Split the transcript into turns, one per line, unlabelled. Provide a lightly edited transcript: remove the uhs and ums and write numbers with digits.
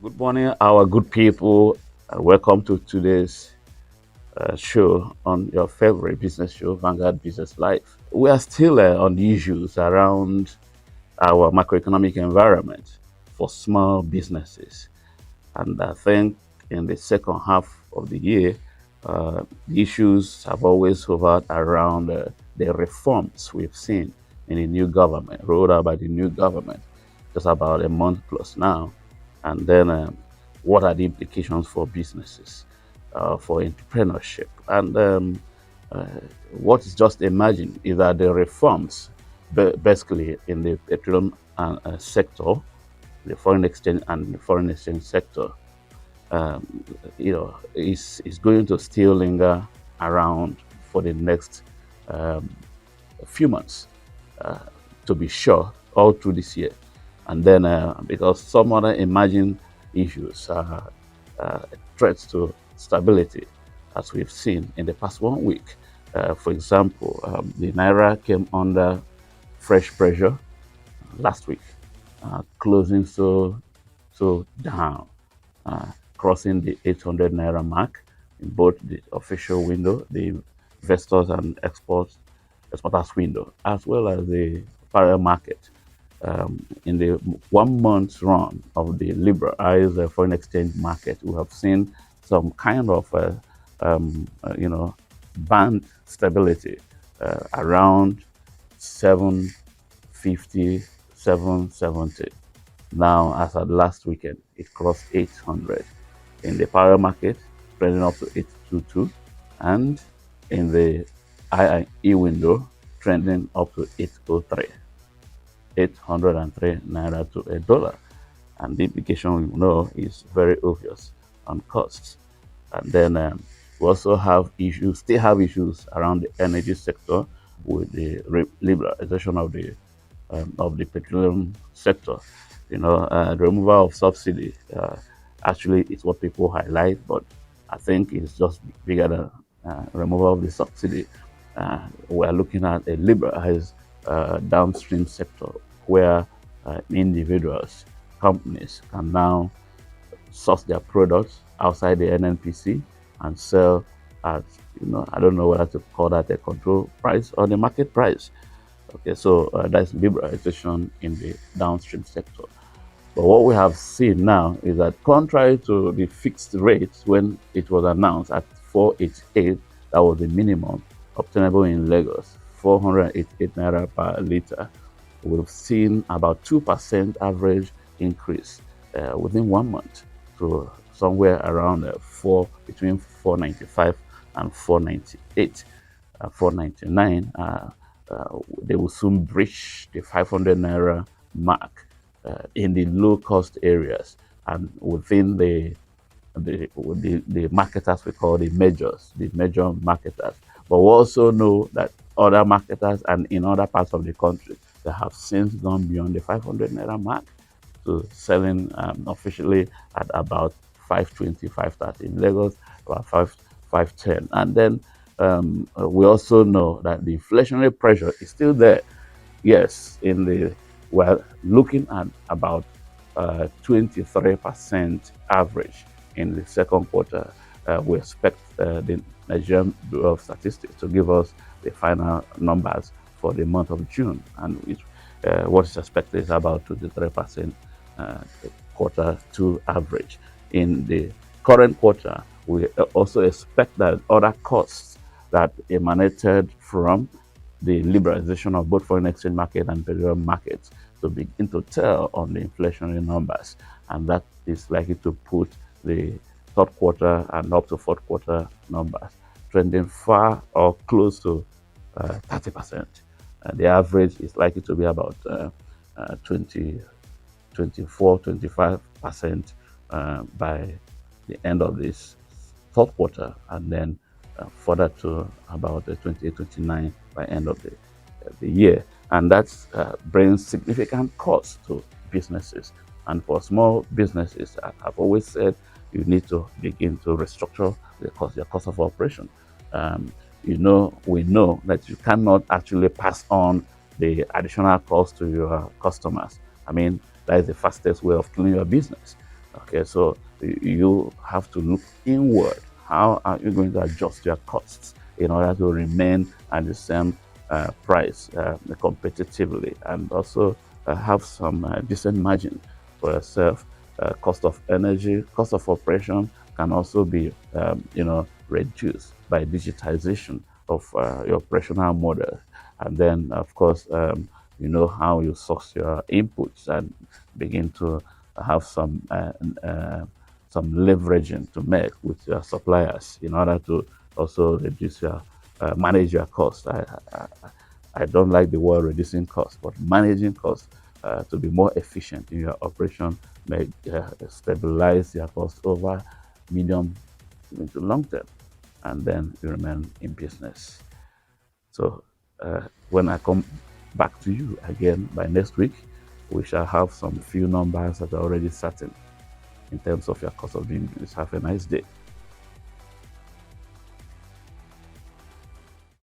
Good morning, our good people, and welcome to today's show on your favorite business show, Vanguard Business Life. We are still on the issues around our macroeconomic environment for small businesses. And I think in the second half of the year, the issues have always hovered around the reforms we've seen in the new government, rolled out by the new government, just about a month plus now. And then what are the implications for businesses, for entrepreneurship? And uh, what is just emerging is that the reforms, basically in the petroleum sector, the foreign exchange sector, is going to still linger around for the next um, few months, uh, to be sure, all through this year. And then, because some other emerging issues are threats to stability, as we've seen in the past 1 week. For example, the Naira came under fresh pressure last week, closing so down, uh, crossing the 800 naira mark in both the official window, the investors and exporters window, as well as the parallel market. In the 1 month run of the liberalized foreign exchange market, we have seen some kind of band stability around 750, 770. Now, as at last weekend, it crossed 800 in the parallel market, trending up to 822, and in the IIE window, trending up to 803, 803 naira to a dollar. And the implication we know is very obvious on costs. And then we also have issues, still have issues around the energy sector with the liberalization of the petroleum sector. The removal of subsidy actually is what people highlight, but I think it's just bigger than removal of the subsidy. We're looking at a liberalized downstream sector where individuals, companies can now source their products outside the NNPC and sell at, I don't know whether to call that a control price or the market price. Okay, so that's liberalization in the downstream sector. But what we have seen now is that, contrary to the fixed rates when it was announced at 488, that was the minimum obtainable in Lagos, 488 naira per liter, we've seen about 2% average increase within 1 month to somewhere around between 495 and 498, 499. They will soon breach the 500 naira mark in the low cost areas and within the marketers we call the major marketers. But we also know that other marketers and in other parts of the country that have since gone beyond the 500 naira mark to selling officially at about 520, 530 in Lagos, about 510. And then we also know that the inflationary pressure is still there. Yes, we're looking at about 23% average in the second quarter. We expect the Nigerian Bureau of Statistics to give us the final numbers for the month of June, and what is expected is about 23% quarter two average. In the current quarter, we also expect that other costs that emanated from the liberalization of both foreign exchange market and petroleum markets to begin to tell on the inflationary numbers. And that is likely to put the third quarter and up to fourth quarter numbers trending far or close to 30%. The average is likely to be about 20, 24, 25% by the end of this fourth quarter, and then further to about 28, 29 by end of the year. And that brings significant costs to businesses. And for small businesses, I've always said you need to begin to restructure your cost of operation. We know that you cannot actually pass on the additional cost to your customers. I mean, that is the fastest way of killing your business. Okay, so you have to look inward. How are you going to adjust your costs in order to remain at the same price competitively, and also have some decent margin for yourself? Cost of energy, cost of operation can also be, reduced by digitization of your operational model. And then, of course, you know how you source your inputs and begin to have some leveraging to make with your suppliers in order to also reduce your manage your cost. I don't like the word reducing cost, but managing cost to be more efficient in your operation may stabilize your cost over medium to long term, and then you remain in business. So when I come back to you again by next week, we shall have some few numbers that are already certain in terms of your cost of doing business. Have a nice day.